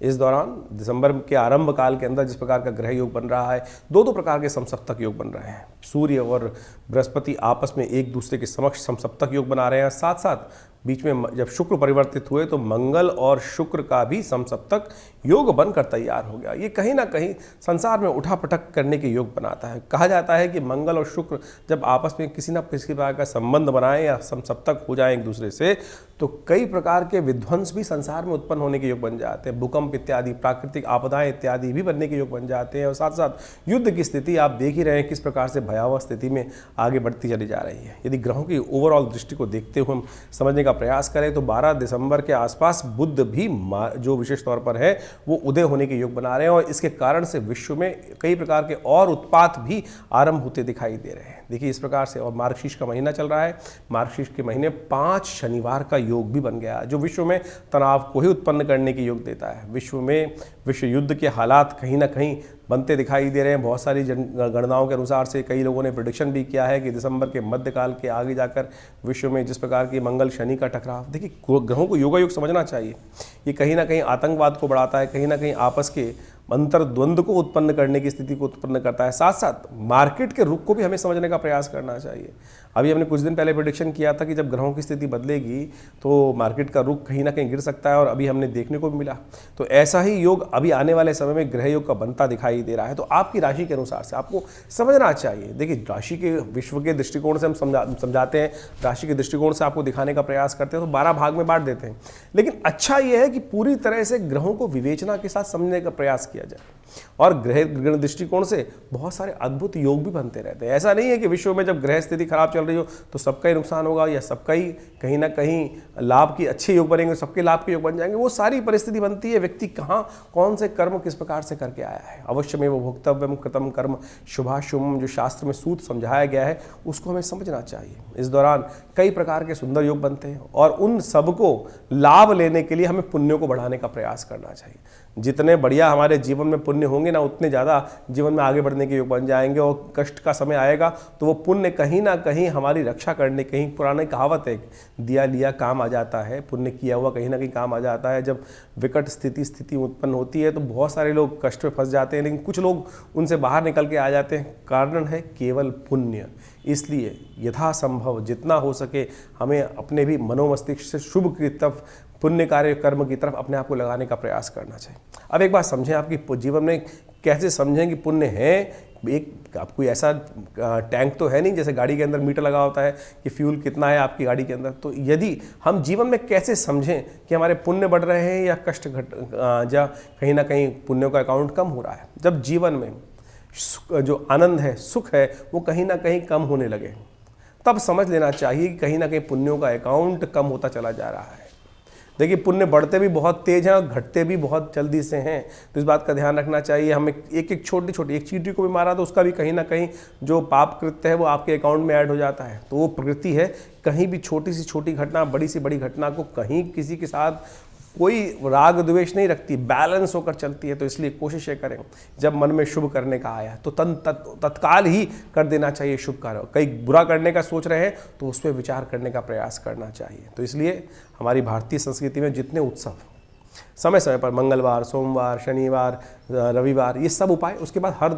इस दौरान दिसंबर के आरंभ काल के अंदर जिस प्रकार का ग्रह योग बन रहा है, दो प्रकार के समसप्तक योग बन रहे हैं। सूर्य और बृहस्पति आपस में एक दूसरे के समक्ष समसप्तक योग बना रहे हैं। साथ साथ बीच में जब शुक्र परिवर्तित हुए तो मंगल और शुक्र का भी समसप्तक योग बनकर तैयार हो गया। ये कहीं ना कहीं संसार में उठापटक करने के योग बनाता है। कहा जाता है कि मंगल और शुक्र जब आपस में किसी न किसी प्रकार का संबंध बनाएं या समसप्तक हो जाएं एक दूसरे से, तो कई प्रकार के विध्वंस भी संसार में उत्पन्न होने के योग बन जाते हैं। भूकंप इत्यादि, प्राकृतिक आपदाएं इत्यादि भी बनने के योग बन जाते हैं। और साथ साथ युद्ध की स्थिति आप देख ही रहे हैं किस प्रकार से भयावह स्थिति में आगे बढ़ती चली जा रही है। यदि ग्रहों की ओवरऑल दृष्टि को देखते हुए हम समझने का प्रयास करें तो 12 दिसंबर के आसपास बुध भी जो विशेष तौर पर है वो उदय होने के योग बना रहे हैं, और इसके कारण से विश्व में कई प्रकार के और उत्पात भी आरंभ होते दिखाई दे रहे हैं। देखिए इस प्रकार से, और मार्गशीर्ष का महीना चल रहा है, मार्गशीर्ष के महीने 5 शनिवार का योग भी बन गया, जो विश्व में तनाव को ही उत्पन्न करने के योग देता है। विश्व में विश्व युद्ध के हालात कहीं ना कहीं बनते दिखाई दे रहे हैं। बहुत सारी गणनाओं के अनुसार से कई लोगों ने प्रेडिक्शन भी किया है कि दिसंबर के मध्यकाल के आगे जाकर विश्व में जिस प्रकार की मंगल शनि का टकराव, देखिए ग्रहों को योगायोग समझना चाहिए। ये कहीं ना कहीं आतंकवाद को बढ़ाता है, कहीं ना कहीं आपस के अंतर्द्वंद को उत्पन्न करने की स्थिति को उत्पन्न करता है। साथ साथ मार्केट के रुख को भी हमें समझने का प्रयास करना चाहिए। अभी हमने कुछ दिन पहले प्रेडिक्शन किया था कि जब ग्रहों की स्थिति बदलेगी तो मार्केट का रुख कहीं ना कहीं गिर सकता है, और अभी हमने देखने को भी मिला। तो ऐसा ही योग अभी आने वाले समय में ग्रह योग का बनता दिखाई दे रहा है। तो आपकी राशि के अनुसार से आपको समझना चाहिए। देखिए राशि के विश्व के दृष्टिकोण से हम समझाते हैं, राशि के दृष्टिकोण से आपको दिखाने का प्रयास करते हैं, तो 12 भाग में बांट देते हैं। लेकिन अच्छा यह है कि पूरी तरह से ग्रहों को विवेचना के साथ समझने का प्रयास किया जाए, और ग्रह दृष्टिकोण से बहुत सारे अद्भुत योग भी बनते रहते हैं। ऐसा नहीं है कि विश्व में जब ग्रह स्थिति खराब चल रही हो तो सबका ही नुकसान होगा, या सबका ही कहीं ना कहीं लाभ की अच्छे योग बनेंगे, सबके लाभ के योग बन जाएंगे। वो सारी परिस्थिति बनती है व्यक्ति कहाँ कौन से कर्म किस प्रकार से करके आया है। अवश्य में वो भोक्तव्यम कृतम कर्म शुभाशुभम, जो शास्त्र में सूत्र समझाया गया है उसको हमें समझना चाहिए। इस दौरान कई प्रकार के सुंदर योग बनते हैं, और उन सबको लाभ लेने के लिए हमें पुण्यों को बढ़ाने का प्रयास करना चाहिए। जितने बढ़िया हमारे जीवन में पुण्य होंगे ना, उतने ज़्यादा जीवन में आगे बढ़ने के योग बन जाएंगे। और कष्ट का समय आएगा तो वो पुण्य कहीं ना कहीं हमारी रक्षा करने, कहीं पुरानी कहावत है, दिया लिया काम आ जाता है, पुण्य किया हुआ कहीं ना कहीं काम आ जाता है। जब विकट स्थिति उत्पन्न होती है तो बहुत सारे लोग कष्ट में फंस जाते हैं, लेकिन कुछ लोग उनसे बाहर निकल के आ जाते हैं। कारण है केवल पुण्य। इसलिए यथासंभव जितना हो सके हमें अपने भी मनोमस्तिष्क से शुभ की तरफ, पुण्य कार्य कर्म की तरफ अपने आप को लगाने का प्रयास करना चाहिए। अब एक बात समझें, आपकी जीवन में कैसे समझें कि पुण्य है। एक आप कोई ऐसा टैंक तो है नहीं जैसे गाड़ी के अंदर मीटर लगा होता है कि फ्यूल कितना है आपकी गाड़ी के अंदर। तो यदि हम जीवन में कैसे समझें कि हमारे पुण्य बढ़ रहे हैं या कष्ट या कहीं ना कहीं पुण्यों का अकाउंट कम हो रहा है। जब जीवन में जो आनंद है, सुख है, वो कहीं ना कहीं कम होने लगे, तब समझ लेना चाहिए कि कहीं ना कहीं पुण्यों का अकाउंट कम होता चला जा रहा है। देखिए पुण्य बढ़ते भी बहुत तेज हैं और घटते भी बहुत जल्दी से हैं, तो इस बात का ध्यान रखना चाहिए। हमें एक छोटी एक चींटी को भी मारा तो उसका भी कहीं ना कहीं जो पाप कृत्य है वो आपके अकाउंट में ऐड हो जाता है। तो वो प्रकृति है, कहीं भी छोटी सी छोटी घटना, बड़ी सी बड़ी घटना को कहीं किसी के साथ कोई राग द्वेष नहीं रखती, बैलेंस होकर चलती है। तो इसलिए कोशिश ये करें, जब मन में शुभ करने का आया तो तत्काल ही कर देना चाहिए शुभ कार्य। कई बुरा करने का सोच रहे हैं तो उस पर विचार करने का प्रयास करना चाहिए। तो इसलिए हमारी भारतीय संस्कृति में जितने उत्सव समय समय पर, मंगलवार, सोमवार, शनिवार, रविवार, ये सब उपाय, उसके बाद हर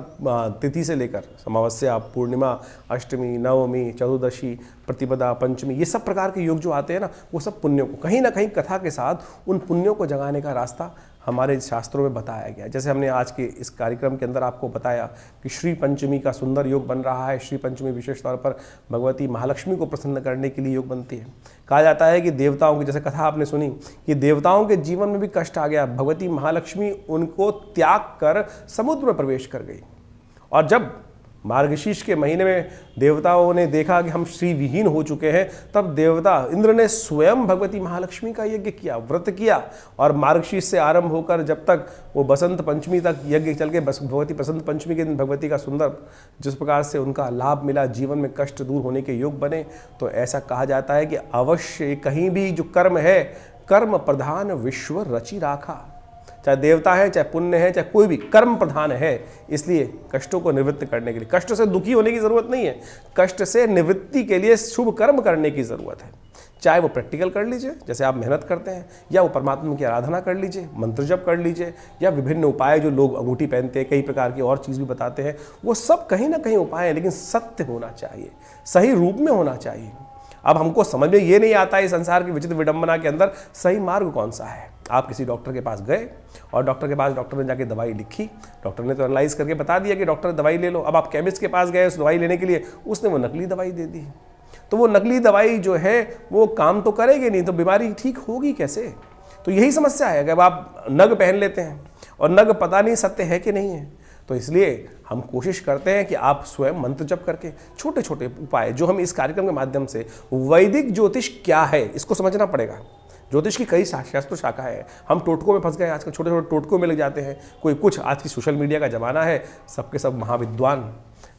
तिथि से लेकर अमावस्या, पूर्णिमा, अष्टमी, नवमी, चतुर्दशी, प्रतिपदा, पंचमी, ये सब प्रकार के योग जो आते हैं ना, वो सब पुण्यों को कहीं ना कहीं कथा के साथ उन पुण्यों को जगाने का रास्ता हमारे शास्त्रों में बताया गया। जैसे हमने आज के इस कार्यक्रम के अंदर आपको बताया कि श्री पंचमी का सुंदर योग बन रहा है। श्री पंचमी विशेष तौर पर भगवती महालक्ष्मी को प्रसन्न करने के लिए योग बनती है। कहा जाता है कि देवताओं की, जैसे कथा आपने सुनी कि देवताओं के जीवन में भी कष्ट आ गया, भगवती महालक्ष्मी उनको त्याग कर समुद्र में प्रवेश कर गई। और जब मार्गशीर्ष के महीने में देवताओं ने देखा कि हम श्री विहीन हो चुके हैं, तब देवता इंद्र ने स्वयं भगवती महालक्ष्मी का यज्ञ किया, व्रत किया। और मार्गशीर्ष से आरंभ होकर जब तक वो बसंत पंचमी तक यज्ञ चल के, भगवती बसंत पंचमी के दिन भगवती का सुंदर जिस प्रकार से उनका लाभ मिला, जीवन में कष्ट दूर होने के योग बने। तो ऐसा कहा जाता है कि अवश्य कहीं भी जो कर्म है, कर्म प्रधान विश्व रचि राखा। चाहे देवता है, चाहे पुण्य है, चाहे कोई भी कर्म प्रधान है। इसलिए कष्टों को निवृत्त करने के लिए, कष्ट से दुखी होने की जरूरत नहीं है, कष्ट से निवृत्ति के लिए शुभ कर्म करने की जरूरत है। चाहे वो प्रैक्टिकल कर लीजिए, जैसे आप मेहनत करते हैं, या वो परमात्मा की आराधना कर लीजिए, मंत्र जप कर लीजिए, या विभिन्न उपाय जो लोग अंगूठी पहनते हैं, कई प्रकार की और चीज़ भी बताते हैं, वो सब कहीं ना कहीं उपाय है, लेकिन सत्य होना चाहिए, सही रूप में होना चाहिए। अब हमको समझ में ये नहीं आता है संसार की विचित्र विडंबना के अंदर सही मार्ग कौन सा है। आप किसी डॉक्टर के पास गए और डॉक्टर ने जाके दवाई लिखी, डॉक्टर ने तो एनालाइज करके बता दिया कि डॉक्टर दवाई ले लो। अब आप केमिस्ट के पास गए उस दवाई लेने के लिए, उसने वो नकली दवाई दे दी। तो वो नकली दवाई जो है वो काम तो करेगी नहीं, तो बीमारी ठीक होगी कैसे। तो यही समस्या है कि अब आप नग पहन लेते हैं और नग पता नहीं सत्य है कि नहीं है। तो इसलिए हम कोशिश करते हैं कि आप स्वयं मंत्र जप करके छोटे छोटे उपाय, जो हम इस कार्यक्रम के माध्यम से, वैदिक ज्योतिष क्या है इसको समझना पड़ेगा। ज्योतिष की कई शास्त्र शाखाएं हैं, हम टोटकों में फंस गए, आजकल छोटे छोटे टोटकों में लग जाते हैं। कोई कुछ, आज की सोशल मीडिया का जमाना है, सबके सब महाविद्वान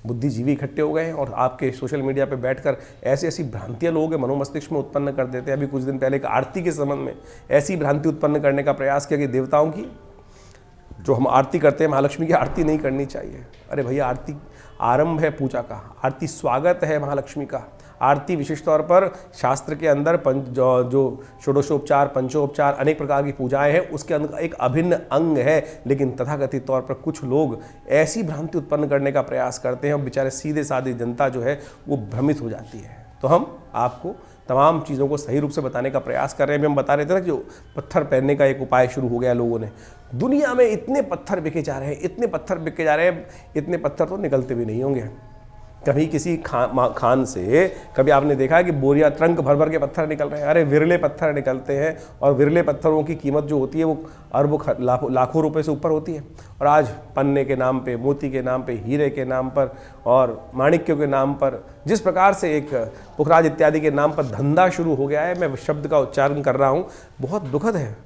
बुद्धिजीवी इकट्ठे हो गए हैं और आपके सोशल मीडिया पे बैठकर ऐसी ऐसी भ्रांतियां लोगों के मनोमस्तिष्क में उत्पन्न कर देते हैं। अभी कुछ दिन पहले एक आरती के संबंध में ऐसी भ्रांति उत्पन्न करने का प्रयास किया कि देवताओं की जो हम आरती करते हैं, महालक्ष्मी की आरती नहीं करनी चाहिए। अरे भैया, आरती आरंभ है पूजा का, आरती स्वागत है महालक्ष्मी का। आरती विशेष तौर पर शास्त्र के अंदर जो षोडशोपचार, पंचोपचार, अनेक प्रकार की पूजाएं हैं, उसके अंदर एक अभिन्न अंग है। लेकिन तथाकथित तौर पर कुछ लोग ऐसी भ्रांति उत्पन्न करने का प्रयास करते हैं और बेचारे सीधे साधे जनता जो है वो भ्रमित हो जाती है। तो हम आपको तमाम चीज़ों को सही रूप से बताने का प्रयास कर रहे हैं। हम बता रहे थे ना, जो पत्थर पहनने का एक उपाय शुरू हो गया लोगों ने। दुनिया में इतने पत्थर बिके जा रहे हैं, इतने पत्थर बिके जा रहे हैं, इतने पत्थर तो निकलते भी नहीं होंगे। कभी किसी खान से कभी आपने देखा है कि बोरिया ट्रंक भर भर के पत्थर निकल रहे हैं? अरे विरले पत्थर निकलते हैं, और विरले पत्थरों की कीमत जो होती है वो अरबों लाखों रुपए से ऊपर होती है। और आज पन्ने के नाम पे, मोती के नाम पे, हीरे के नाम पर और माणिक्यों के नाम पर, जिस प्रकार से एक पुखराज इत्यादि के नाम पर धंधा शुरू हो गया है, मैं शब्द का उच्चारण कर रहा हूँ, बहुत दुखद है।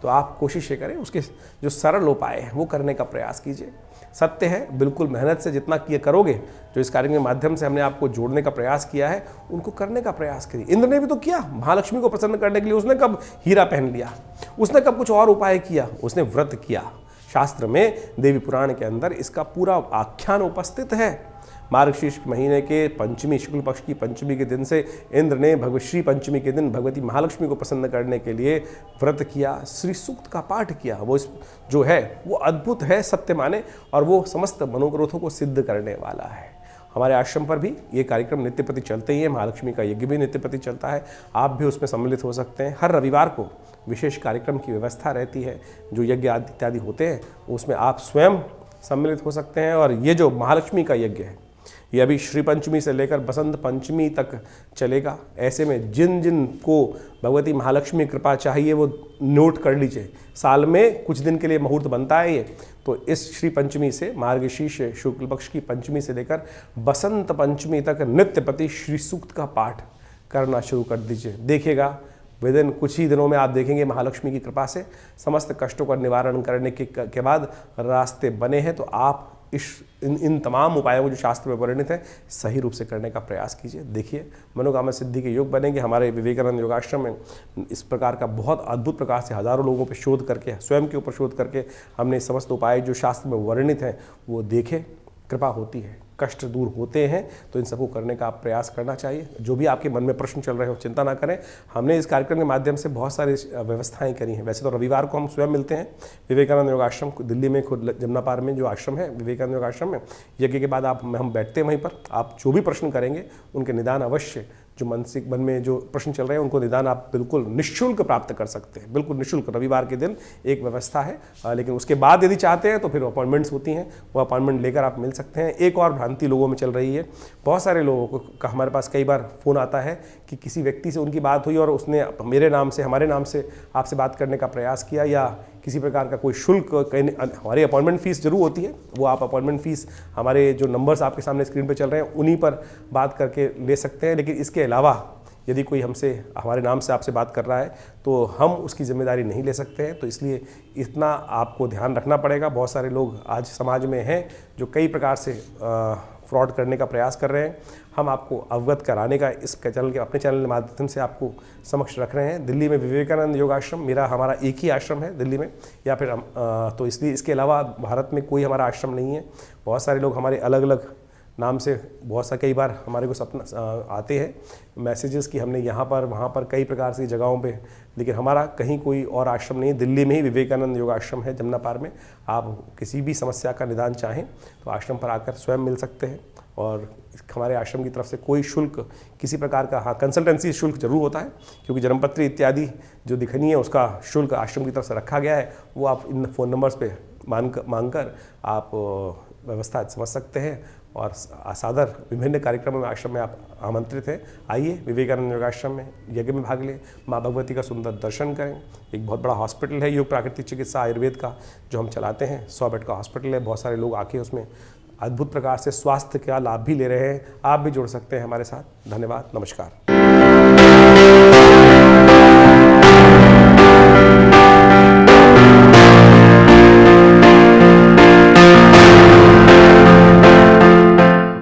तो आप कोशिश ये करें, उसके जो सरल उपाय हैं वो करने का प्रयास कीजिए। सत्य है, बिल्कुल मेहनत से जितना किए करोगे, जो इस कार्य के माध्यम से हमने आपको जोड़ने का प्रयास किया है, उनको करने का प्रयास करिए। इंद्र ने भी तो किया महालक्ष्मी को प्रसन्न करने के लिए। उसने कब हीरा पहन लिया? उसने कब कुछ और उपाय किया? उसने व्रत किया। शास्त्र में देवी पुराण के अंदर इसका पूरा आख्यान उपस्थित है। मार्गशीर्ष महीने के पंचमी, शुक्ल पक्ष की पंचमी के दिन से इंद्र ने भगवश्री पंचमी के दिन भगवती महालक्ष्मी को प्रसन्न करने के लिए व्रत किया, श्री सूक्त का पाठ किया। वो जो है वो अद्भुत है, सत्य माने, और वो समस्त मनोग्रोथों को सिद्ध करने वाला है। हमारे आश्रम पर भी ये कार्यक्रम नित्य प्रति चलते ही है। महालक्ष्मी का यज्ञ भी नित्य प्रति चलता है। आप भी उसमें सम्मिलित हो सकते हैं। हर रविवार को विशेष कार्यक्रम की व्यवस्था रहती है। जो यज्ञ आदि इत्यादि होते हैं उसमें आप स्वयं सम्मिलित हो सकते हैं। और ये जो महालक्ष्मी का यज्ञ है, ये अभी श्री पंचमी से लेकर बसंत पंचमी तक चलेगा। ऐसे में जिन जिन को भगवती महालक्ष्मी कृपा चाहिए वो नोट कर लीजिए। साल में कुछ दिन के लिए मुहूर्त बनता है ये, तो इस श्री पंचमी से, मार्गशीर्ष शुक्ल पक्ष की पंचमी से लेकर बसंत पंचमी तक नित्य प्रति श्री सूक्त का पाठ करना शुरू कर दीजिए। देखिएगा विदिन कुछ ही दिनों में आप देखेंगे महालक्ष्मी की कृपा से समस्त कष्टों का निवारण करने के बाद रास्ते बने हैं। तो आप इन तमाम उपायों को जो शास्त्र में वर्णित है सही रूप से करने का प्रयास कीजिए। देखिए मनोकामना सिद्धि के योग बनेंगे। हमारे विवेकानंद योगाश्रम में इस प्रकार का बहुत अद्भुत प्रकार से हजारों लोगों पर शोध करके, स्वयं के ऊपर शोध करके हमने समस्त उपाय जो शास्त्र में वर्णित हैं वो देखे। कृपा होती है, कष्ट दूर होते हैं, तो इन सबको करने का आप प्रयास करना चाहिए। जो भी आपके मन में प्रश्न चल रहे हो चिंता ना करें। हमने इस कार्यक्रम के माध्यम से बहुत सारी व्यवस्थाएं करी हैं। वैसे तो रविवार को हम स्वयं मिलते हैं विवेकानंद योग आश्रम, दिल्ली में खुद जमुना पार में जो आश्रम है विवेकानंद योग आश्रम में, यज्ञ के बाद हम बैठते हैं वहीं पर। आप जो भी प्रश्न करेंगे उनके निदान अवश्य, जो मन में जो प्रश्न चल रहे हैं उनको निदान आप बिल्कुल निःशुल्क प्राप्त कर सकते हैं। बिल्कुल निःशुल्क रविवार के दिन एक व्यवस्था है। लेकिन उसके बाद यदि चाहते हैं तो फिर अपॉइंटमेंट्स होती हैं, वो अपॉइंटमेंट लेकर आप मिल सकते हैं। एक और भ्रांति लोगों में चल रही है, बहुत सारे लोगों को हमारे पास कई बार फ़ोन आता है कि किसी व्यक्ति से उनकी बात हुई और उसने मेरे नाम से, हमारे नाम से आपसे बात करने का प्रयास किया, या किसी प्रकार का कोई शुल्क, हमारी अपॉइंटमेंट फ़ीस जरूर होती है, वो आप अपॉइंटमेंट फ़ीस हमारे जो नंबर्स आपके सामने स्क्रीन पे चल रहे हैं उन्हीं पर बात करके ले सकते हैं। लेकिन इसके अलावा यदि कोई हमसे, हमारे नाम से आपसे बात कर रहा है तो हम उसकी जिम्मेदारी नहीं ले सकते हैं। तो इसलिए इतना आपको ध्यान रखना पड़ेगा। बहुत सारे लोग आज समाज में हैं जो कई प्रकार से फ्रॉड करने का प्रयास कर रहे हैं। हम आपको अवगत कराने का इस चैनल के, अपने चैनल के माध्यम से आपको समक्ष रख रहे हैं। दिल्ली में विवेकानंद योग आश्रम हमारा एक ही आश्रम है दिल्ली में, या फिर तो इसलिए इसके अलावा भारत में कोई हमारा आश्रम नहीं है। बहुत सारे लोग हमारे अलग अलग नाम से बहुत सा कई बार हमारे को सपना आते हैं मैसेजेस कि हमने यहाँ पर वहाँ पर कई प्रकार से जगहों पे, लेकिन हमारा कहीं कोई और आश्रम नहीं है। दिल्ली में ही विवेकानंद योग आश्रम है जमुना पार में। आप किसी भी समस्या का निदान चाहें तो आश्रम पर आकर स्वयं मिल सकते हैं। और हमारे आश्रम की तरफ से कोई शुल्क किसी प्रकार का, हाँ कंसल्टेंसी शुल्क जरूर होता है, क्योंकि जन्मपत्री इत्यादि जो दिखनी है उसका शुल्क आश्रम की तरफ से रखा गया है। वो आप इन फ़ोन नंबर्स पे मांग कर आप व्यवस्था समझ सकते हैं। और सादर विभिन्न कार्यक्रमों में आश्रम में आप आमंत्रित हैं। आइए विवेकानंद योगाश्रम में यज्ञ में भाग लें, माँ भगवती का सुंदर दर्शन करें। एक बहुत बड़ा हॉस्पिटल है योग प्राकृतिक चिकित्सा आयुर्वेद का जो हम चलाते हैं। 100 बेड का हॉस्पिटल है। बहुत सारे लोग आके उसमें अद्भुत प्रकार से स्वास्थ्य का लाभ भी ले रहे हैं। आप भी जुड़ सकते हैं हमारे साथ। धन्यवाद, नमस्कार।